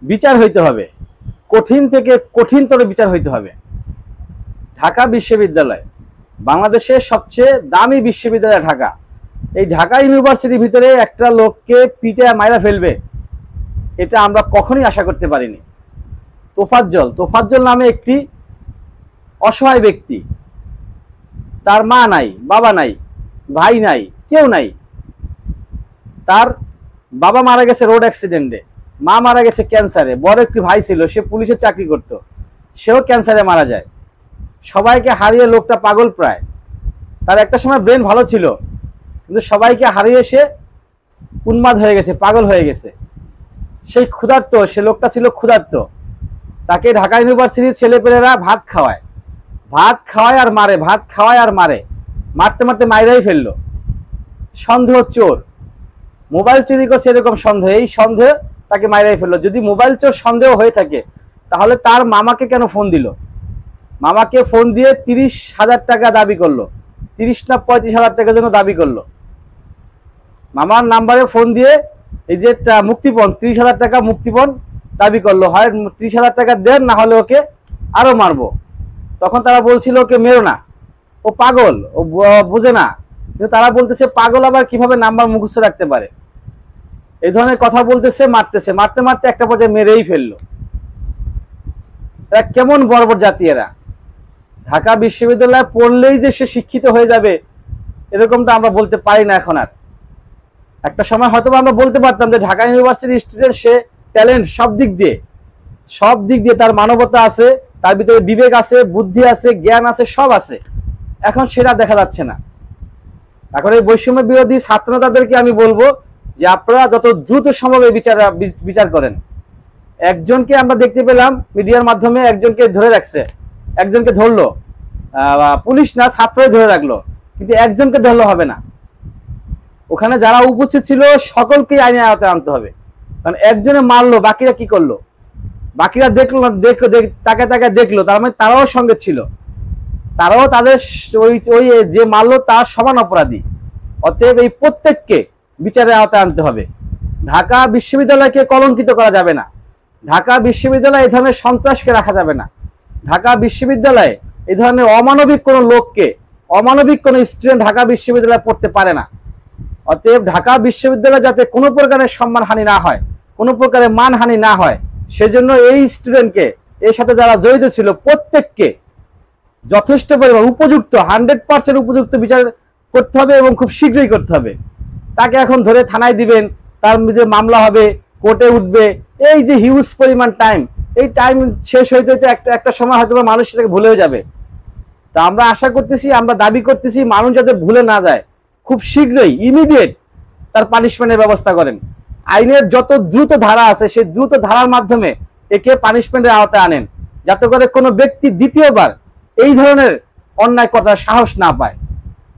বিচার হইতে হবে, কঠিন থেকে কঠিনতর বিচার হইতে হবে। ঢাকা বিশ্ববিদ্যালয় বাংলাদেশের সবচেয়ে দামি বিশ্ববিদ্যালয় ঢাকা। এই ঢাকা ইউনিভার্সিটির ভিতরে একটা লোককে পিটে মাইরা ফেলবে, এটা আমরা কখনোই আশা করতে পারিনি। তোফাজ্জল নামে একটি অসহায় ব্যক্তি, তার মা নাই, বাবা নাই, ভাই নাই, কেউ নাই। তার বাবা মারা গেছে রোড অ্যাক্সিডেন্টে, মা মারা গেছে ক্যান্সারে, বড় একটি ভাই ছিল, সে পুলিশের চাকরি করত, সেও ক্যান্সারে মারা যায়। সবাইকে হারিয়ে লোকটা পাগল প্রায়। তার একটা সময় ব্রেন ভালো ছিল, কিন্তু সবাইকে হারিয়ে সে উন্মাদ হয়ে গেছে, পাগল হয়ে গেছে। সেই ক্ষুধার্ত, সে লোকটা ছিল ক্ষুধার্ত। তাকে ঢাকা ইউনিভার্সিটির ছেলেপেলেরা ভাত খাওয়ায় আর মারে, ভাত খাওয়ায় আর মারে, মারতে মারতে মাইরাই ফেললো। সন্দেহ চোর, মোবাইল চুরি করছে এরকম সন্দেহ, এই সন্দেহ তাকে মাইরাই ফেললো। যদি মোবাইল চোর সন্দেহ হয়ে থাকে তাহলে তার মামাকে কেন ফোন দিল? মামাকে ফোন দিয়ে 30,000 টাকা দাবি করলো, 30 না 35,000 টাকার জন্য দাবি করলো। মামার নাম্বারে ফোন দিয়ে এই যে মুক্তিপণ 30,000 টাকা মুক্তিপণ দাবি করলো, হয় 30,000 টাকা দেন, না হলে ওকে আরো মারবো। তখন তারা বলছিল ওকে মেরো না, ও পাগল, ও বুঝে না। কিন্তু তারা বলতেছে পাগল আবার কিভাবে নাম্বার মুখস্থ রাখতে পারে, এই ধরনের কথা বলতেছে, মারতেছে, মারতে মারতে একটা পর্যায়ে মেরেই ফেললো। এরা কেমন বর্বর জাতি এরা। ঢাকা বিশ্ববিদ্যালয়ে পড়লেই যে সে শিক্ষিত হয়ে যাবে এরকমটা আমরা বলতে পারি না এখন আর। একটা সময় হয়তো আমরা বলতে পারতাম যে ঢাকা ইউনিভার্সিটির স্টুডেন্ট, সে ট্যালেন্ট সব দিক দিয়ে তার মানবতা আছে, তার ভিতরে বিবেক আছে, বুদ্ধি আছে, জ্ঞান আছে, সব আছে। এখন সেটা দেখা যাচ্ছে না। এখন এই বৈষম্য বিরোধী ছাত্র নেতাদেরকে আমি বলবো যে আপনারা যত দ্রুত সম্ভব এই বিচার করেন। একজনকে আমরা দেখতে পেলাম মিডিয়ার মাধ্যমে, একজনকে ধরে রাখছে, একজনকে ধরলো, পুলিশ না ছাত্রই ধরে রাখলো, কিন্তু একজনকে ধরলো হবে না। ওখানে যারা উপস্থিত ছিল সকলকেই আইনের আওতায় আনতে হবে। কারণ একজনে মারলো, বাকিরা কি করলো? বাকিরা দেখলো না, তাকে দেখলো, তার মানে তারাও সঙ্গে ছিল, তারাও তাদের ওই যে মারলো তার সমান অপরাধী। অতএব এই প্রত্যেককে বিচারের আওতায় আনতে হবে। ঢাকা বিশ্ববিদ্যালয়কে কলঙ্কিত করা যাবে না। ঢাকা বিশ্ববিদ্যালয়ে এই ধরনের সন্ত্রাসকে রাখা যাবে না। ঢাকা বিশ্ববিদ্যালয়ে এই ধরনের অমানবিক কোনো লোককে, অমানবিক কোনো স্টুডেন্ট ঢাকা বিশ্ববিদ্যালয়ে পড়তে পারে না। অতএব ঢাকা বিশ্ববিদ্যালয়ে যাতে কোনো প্রকারের সম্মানহানি না হয়, কোনো প্রকারের মানহানি না হয়, সেজন্য এই স্টুডেন্টকে, এর সাথে যারা জড়িত ছিল প্রত্যেককে যথেষ্ট পরিমাণ উপযুক্ত 100% উপযুক্ত বিচার করতে হবে এবং খুব শীঘ্রই করতে হবে। তাকে এখন ধরে থানায় দিবেন, তার মধ্যে মামলা হবে, কোর্টে উঠবে, এই যে হিউজ পরিমাণ টাইম, এই টাইম শেষ হইতে হইতে একটা সময় হয়তো মানুষ সেটাকে ভুলেও যাবে। তা আমরা আশা করতেছি, আমরা দাবি করতেছি মানুষ যাতে ভুলে না যায়, খুব শীঘ্রই ইমিডিয়েট তার পানিশমেন্টের ব্যবস্থা করেন। আইনের যত দ্রুত ধারা আছে সেই দ্রুত ধারার মাধ্যমে একে পানিশমেন্টের আওতায় আনেন, যাতে করে কোনো ব্যক্তি দ্বিতীয়বার এই ধরনের অন্যায় করার সাহস না পায়।